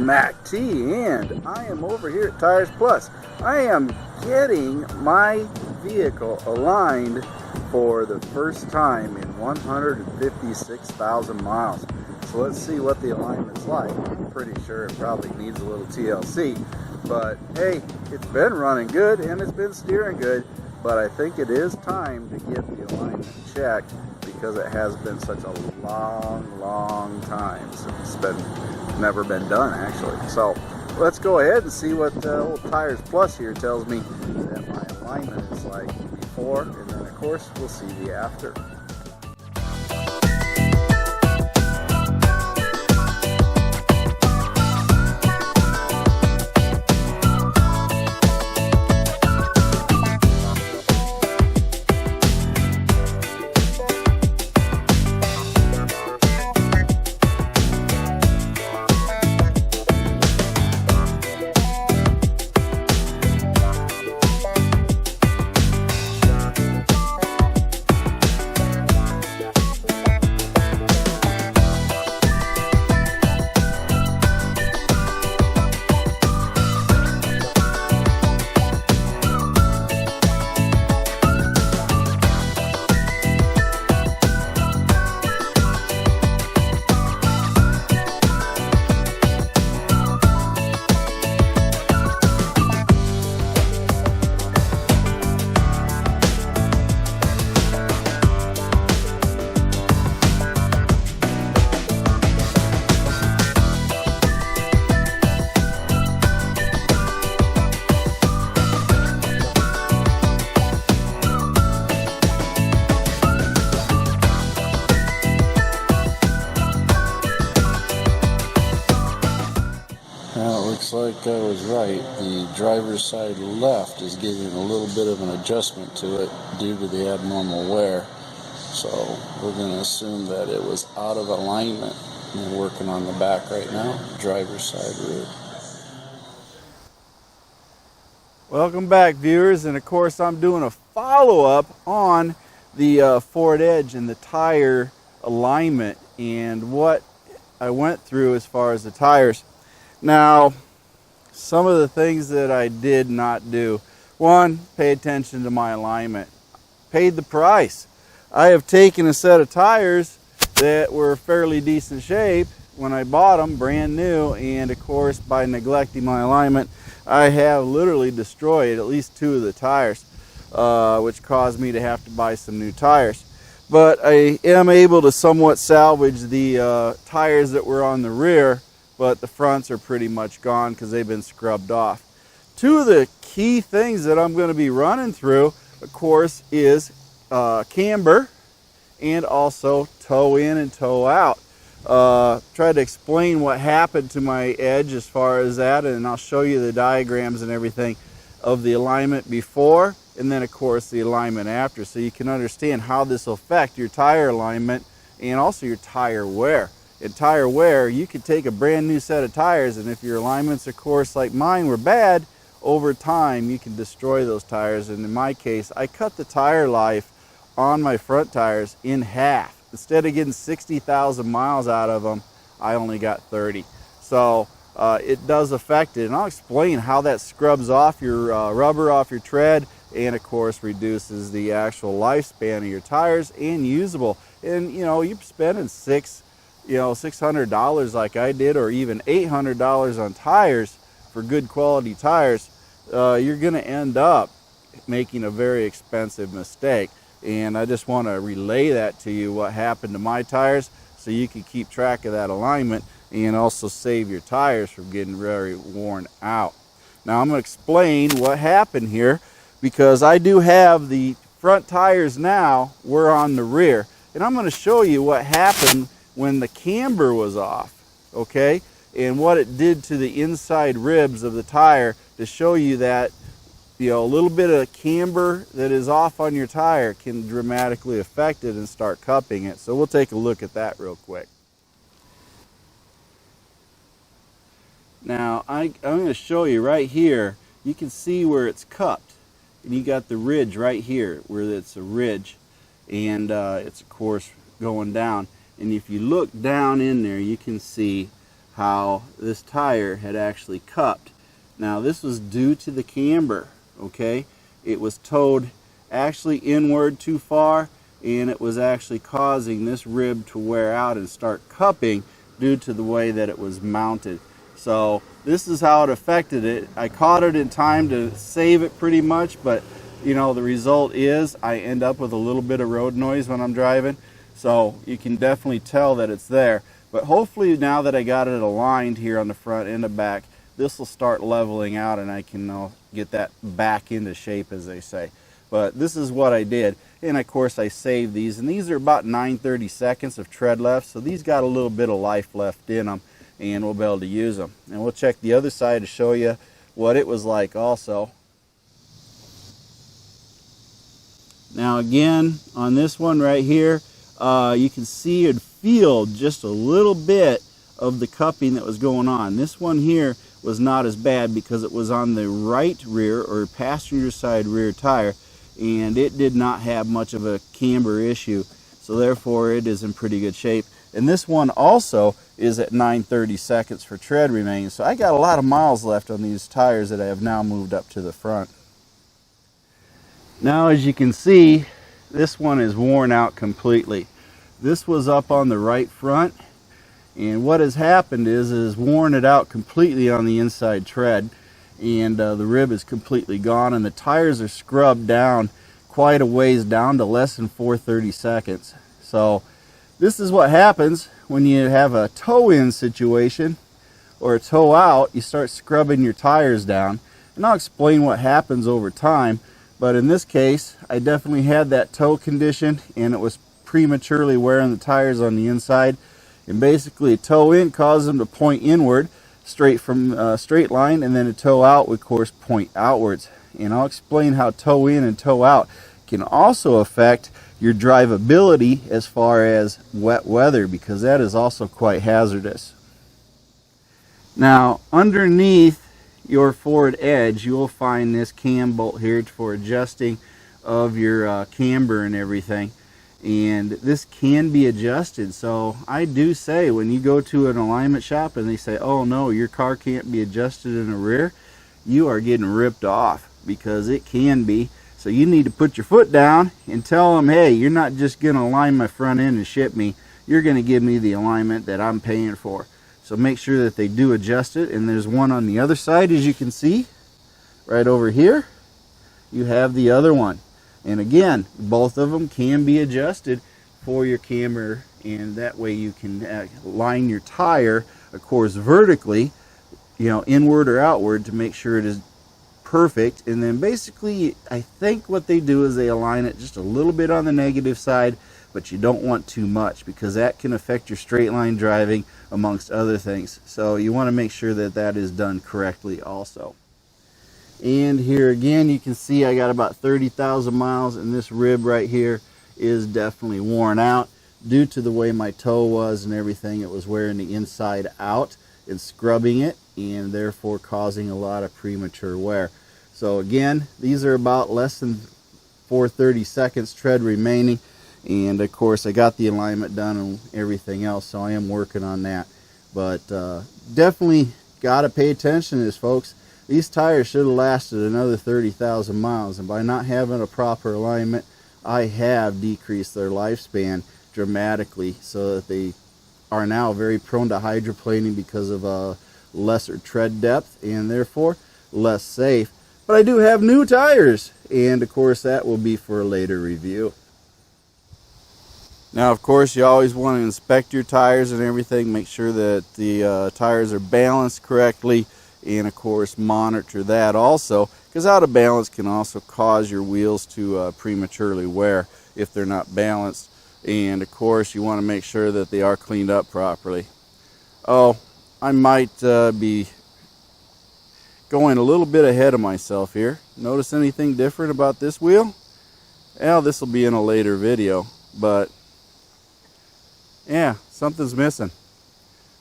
Mac T, and I am over here at Tires Plus. I am getting my vehicle aligned for the first time in 156,000 miles. So let's see what the alignment's like. I'm pretty sure it probably needs a little TLC, but hey, it's been running good and it's been steering good, but I think it is time to get the alignment checked because it has been such a long time since it's never been done actually. So let's go ahead and see what old Tires Plus here tells me that my alignment is like before, and then of course we'll see the after. Looks like I was right. The driver's side left is getting a little bit of an adjustment to it due to the abnormal wear. So we're going to assume that it was out of alignment. And we're working on the back right now, driver's side rear. Welcome back, viewers, and of course I'm doing a follow-up on the Ford Edge and the tire alignment and what I went through as far as the tires. Now, some of the things that I did not do. One, pay attention to my alignment. Paid the price. I have taken a set of tires that were fairly decent shape when I bought them, brand new, and of course by neglecting my alignment, I have literally destroyed at least 2 of the tires, which caused me to have to buy some new tires. But I am able to somewhat salvage the tires that were on the rear, but the fronts are pretty much gone because they've been scrubbed off. 2 of the key things that I'm going to be running through, of course, is camber and also toe in and toe out. Tried to explain what happened to my Edge as far as that, and I'll show you the diagrams and everything of the alignment before and then of course the alignment after, so you can understand how this will affect your tire alignment and also your tire wear. In tire wear, you could take a brand new set of tires, and if your alignments, of course, like mine were bad, over time you can destroy those tires. And in my case, I cut the tire life on my front tires in half. Instead of getting 60,000 miles out of them, I only got 30. So it does affect it, and I'll explain how that scrubs off your rubber off your tread, and of course reduces the actual lifespan of your tires and usable. And you know, you're spending $600 like I did, or even $800 on tires for good quality tires, you're going to end up making a very expensive mistake. And I just want to relay that to you, what happened to my tires, so you can keep track of that alignment and also save your tires from getting very worn out. Now I'm going to explain what happened here, because I do have the front tires now, we're on the rear, and I'm going to show you what happened when the camber was off, okay, and what it did to the inside ribs of the tire, to show you that, you know, a little bit of camber that is off on your tire can dramatically affect it and start cupping it. So we'll take a look at that real quick. Now I'm going to show you right here, you can see where it's cupped, and you got the ridge right here where it's a ridge, and it's of course going down. And if you look down in there, you can see how this tire had actually cupped. Now this was due to the camber, okay? It was towed actually inward too far, and it was actually causing this rib to wear out and start cupping due to the way that it was mounted. So this is how it affected it. I caught it in time to save it pretty much, but you know, the result is I end up with a little bit of road noise when I'm driving. So you can definitely tell that it's there. But hopefully now that I got it aligned here on the front and the back, this will start leveling out and I can get that back into shape, as they say. But this is what I did. And of course I saved these, and these are about 9/32 of tread left. So these got a little bit of life left in them, and we'll be able to use them. And we'll check the other side to show you what it was like also. Now again, on this one right here, you can see and feel just a little bit of the cupping that was going on. This one here was not as bad because it was on the right rear or passenger side rear tire, and it did not have much of a camber issue. So therefore it is in pretty good shape. And this one also is at 9/32 for tread remaining. So I got a lot of miles left on these tires that I have now moved up to the front. Now as you can see, this one is worn out completely. This was up on the right front, and what has happened is worn it out completely on the inside tread, and the rib is completely gone, and the tires are scrubbed down quite a ways down to less than 4/32. So this is what happens when you have a toe-in situation or a toe-out. You start scrubbing your tires down, and I'll explain what happens over time. But in this case, I definitely had that toe condition, and it was prematurely wearing the tires on the inside. And basically a toe in caused them to point inward straight from straight line, and then a toe out would of course point outwards. And I'll explain how toe in and toe out can also affect your drivability as far as wet weather, because that is also quite hazardous. Now underneath your forward edge, you will find this cam bolt here for adjusting of your camber and everything, and this can be adjusted. So I do say, when you go to an alignment shop and they say, oh no, your car can't be adjusted in the rear, you are getting ripped off, because it can be. So you need to put your foot down and tell them, hey, you're not just going to align my front end and ship me, you're going to give me the alignment that I'm paying for. So make sure that they do adjust it. And there's one on the other side, as you can see right over here. You have the other one, and again, both of them can be adjusted for your camber, and that way you can line your tire, of course, vertically, you know, inward or outward, to make sure it is perfect. And then basically I think what they do is they align it just a little bit on the negative side, but you don't want too much, because that can affect your straight line driving amongst other things. So you want to make sure that that is done correctly also. And here again, you can see I got about 30,000 miles, and this rib right here is definitely worn out due to the way my toe was and everything. It was wearing the inside out and scrubbing it, and therefore causing a lot of premature wear. So again, these are about less than 4/32 tread remaining, and of course I got the alignment done and everything else, so I am working on that. But definitely got to pay attention to this, folks. These tires should have lasted another 30,000 miles, and by not having a proper alignment, I have decreased their lifespan dramatically, so that they are now very prone to hydroplaning because of a lesser tread depth, and therefore less safe. But I do have new tires, and of course that will be for a later review. Now of course you always want to inspect your tires and everything, make sure that the tires are balanced correctly, and of course monitor that also, because out of balance can also cause your wheels to prematurely wear if they're not balanced. And of course you want to make sure that they are cleaned up properly. Oh, I might be going a little bit ahead of myself here. Notice anything different about this wheel? Well, this will be in a later video, but yeah, something's missing.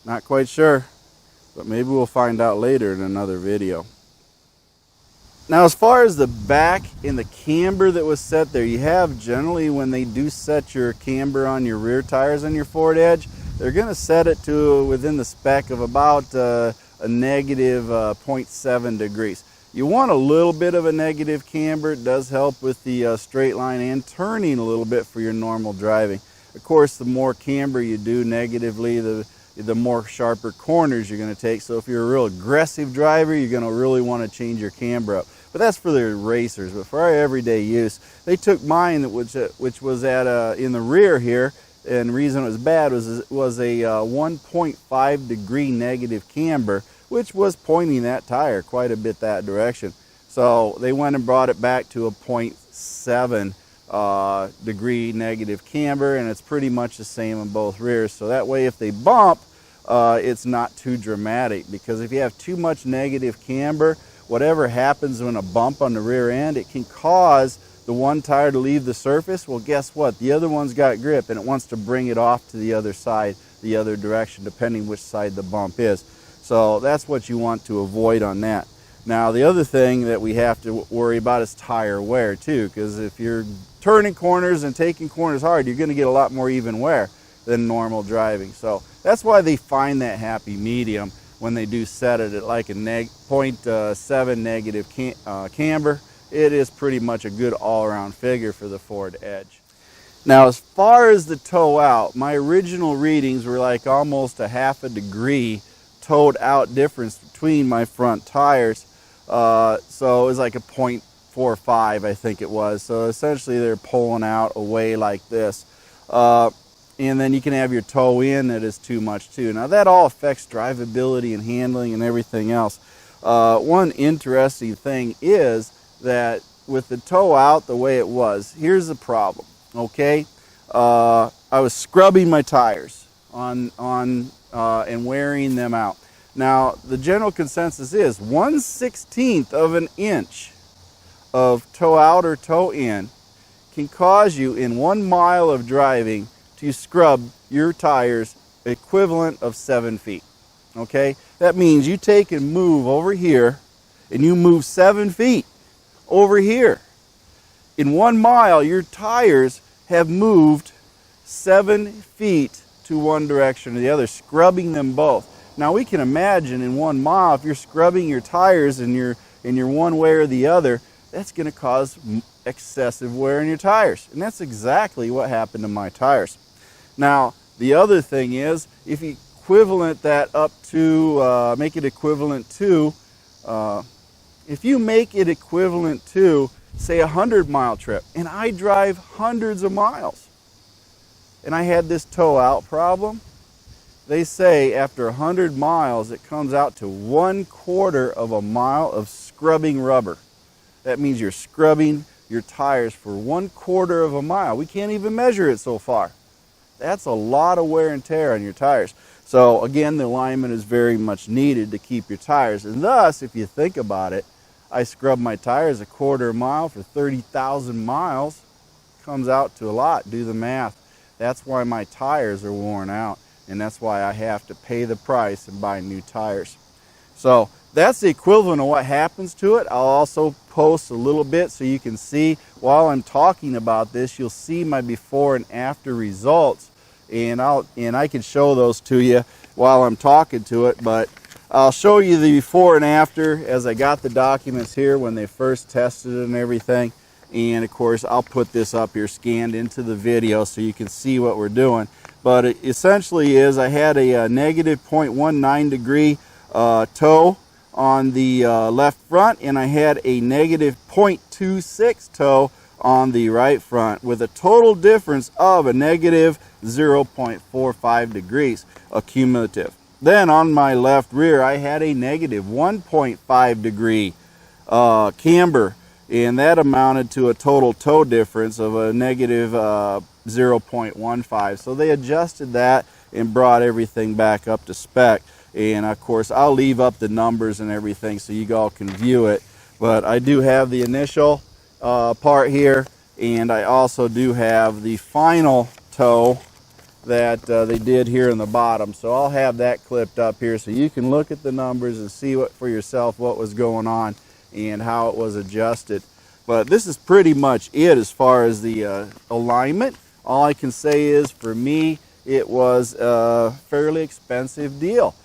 Not quite sure, but maybe we'll find out later in another video. Now as far as the back and the camber that was set there, you have generally, when they do set your camber on your rear tires on your forward edge, they're going to set it to within the spec of about a negative 0.7 degrees. You want a little bit of a negative camber. It does help with the straight line and turning a little bit for your normal driving. Of course, the more camber you do negatively, the more sharper corners you're going to take. So if you're a real aggressive driver, you're going to really want to change your camber up. But that's for the racers. But for our everyday use, they took mine, which was at in the rear here, and the reason it was bad was a 1.5 degree negative camber, which was pointing that tire quite a bit that direction. So they went and brought it back to a 0.7 degree negative camber, and it's pretty much the same on both rears. So that way if they bump, it's not too dramatic, because if you have too much negative camber, whatever happens when a bump on the rear end, it can cause the one tire to leave the surface. Well, guess what? The other one's got grip, and it wants to bring it off to the other side, the other direction, depending which side the bump is. So that's what you want to avoid on that. Now, the other thing that we have to worry about is tire wear too, because if you're turning corners and taking corners hard, you're going to get a lot more even wear than normal driving. So that's why they find that happy medium when they do set it at like a 0.7 negative camber. It is pretty much a good all-around figure for the Ford Edge. Now, as far as the toe out, my original readings were like almost a half a degree towed out difference between my front tires. So it was like a 0.45, I think it was. So essentially they're pulling out away like this. And then you can have your toe in that is too much too. Now that all affects drivability and handling and everything else. One interesting thing is that with the toe out the way it was, here's the problem, okay? I was scrubbing my tires and wearing them out. Now, the general consensus is 1/16 of an inch of toe out or toe in can cause you in 1 mile of driving to scrub your tires equivalent of 7 feet, okay? That means you take and move over here and you move 7 feet over here. In 1 mile, your tires have moved 7 feet to one direction or the other, scrubbing them both. Now we can imagine in 1 mile, if you're scrubbing your tires and you're one way or the other, that's going to cause excessive wear in your tires. And that's exactly what happened to my tires. Now, the other thing is, if you equivalent that up to, make it equivalent to, if you make it equivalent to, say, a 100-mile trip, and I drive hundreds of miles, and I had this toe out problem, they say after 100 miles, it comes out to 1/4 of a mile of scrubbing rubber. That means you're scrubbing your tires for 1/4 of a mile. We can't even measure it so far. That's a lot of wear and tear on your tires. So again, the alignment is very much needed to keep your tires. And thus, if you think about it, I scrub my tires 1/4 mile for 30,000 miles. Comes out to a lot. Do the math. That's why my tires are worn out. And that's why I have to pay the price and buy new tires. So that's the equivalent of what happens to it. I'll also post a little bit so you can see while I'm talking about this. You'll see my before and after results, and I can show those to you while I'm talking to it. But I'll show you the before and after as I got the documents here when they first tested it and everything. And of course, I'll put this up here scanned into the video so you can see what we're doing. But it essentially is I had a negative 0.19 degree toe on the left front, and I had a negative 0.26 toe on the right front, with a total difference of a negative 0.45 degrees cumulative. Then on my left rear, I had a negative 1.5 degree camber, and that amounted to a total toe difference of a negative 0.15. So they adjusted that and brought everything back up to spec. And of course, I'll leave up the numbers and everything so you all can view it. But I do have the initial part here, and I also do have the final toe that they did here in the bottom. So I'll have that clipped up here so you can look at the numbers and see what for yourself what was going on and how it was adjusted. But this is pretty much it as far as the alignment. All I can say is, for me, it was a fairly expensive deal.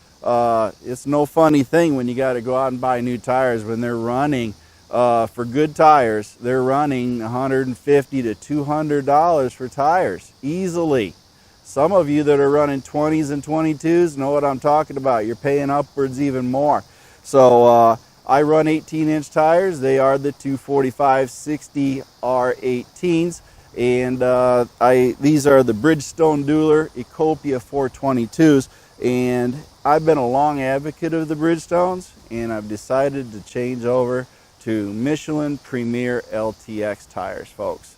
It's no funny thing when you got to go out and buy new tires when they're running, for good tires, they're running $150 to $200 for tires, easily. Some of you that are running 20s and 22s know what I'm talking about. You're paying upwards even more. So I run 18-inch tires. They are the 245/60 R18s. And these are the Bridgestone Dueler Ecopia 422s. And I've been a long advocate of the Bridgestones, and I've decided to change over to Michelin Premier LTX tires, folks.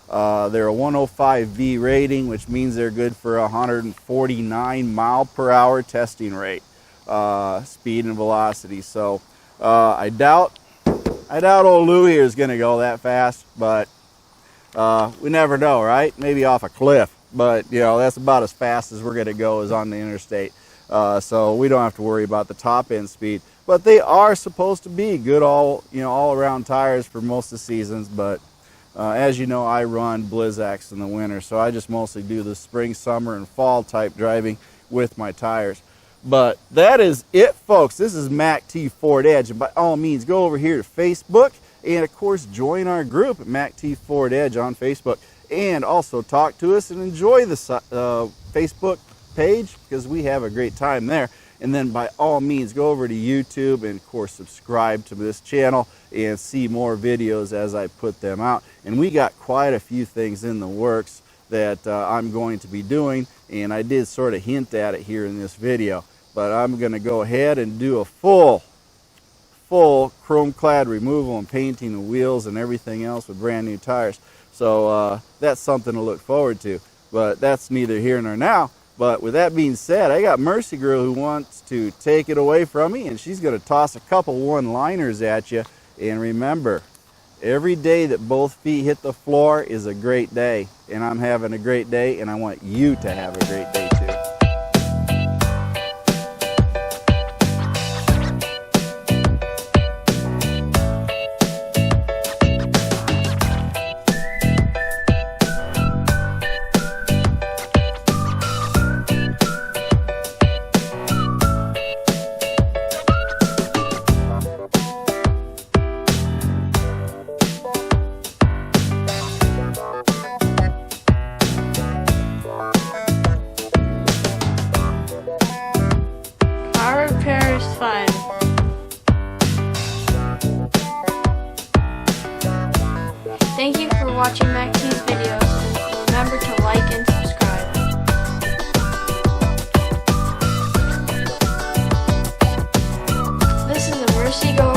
They're a 105V rating, which means they're good for 149 mile per hour testing rate, speed and velocity. So I doubt old Lou here is going to go that fast, but we never know, right? Maybe off a cliff, but you know, that's about as fast as we're going to go is on the interstate. So we don't have to worry about the top end speed, but they are supposed to be good all around tires for most of the seasons. But as you know, I run Blizzaks in the winter, so I just mostly do the spring, summer, and fall type driving with my tires. But that is it, folks. This is MACT Ford Edge, and by all means, go over here to Facebook, and of course, join our group at MACT Ford Edge on Facebook, and also talk to us and enjoy the Facebook page, because we have a great time there. And then by all means, go over to YouTube and of course subscribe to this channel and see more videos as I put them out. And we got quite a few things in the works that I'm going to be doing, and I did sort of hint at it here in this video. But I'm going to go ahead and do a full chrome clad removal and painting the wheels and everything else with brand new tires. So that's something to look forward to. But that's neither here nor now. But with that being said, I got Mercy Girl who wants to take it away from me, and she's going to toss a couple one-liners at you. And remember, every day that both feet hit the floor is a great day. And I'm having a great day, and I want you to have a great day too. Fun. Thank you for watching MACT's videos, and remember to like and subscribe. This is a Mercy Go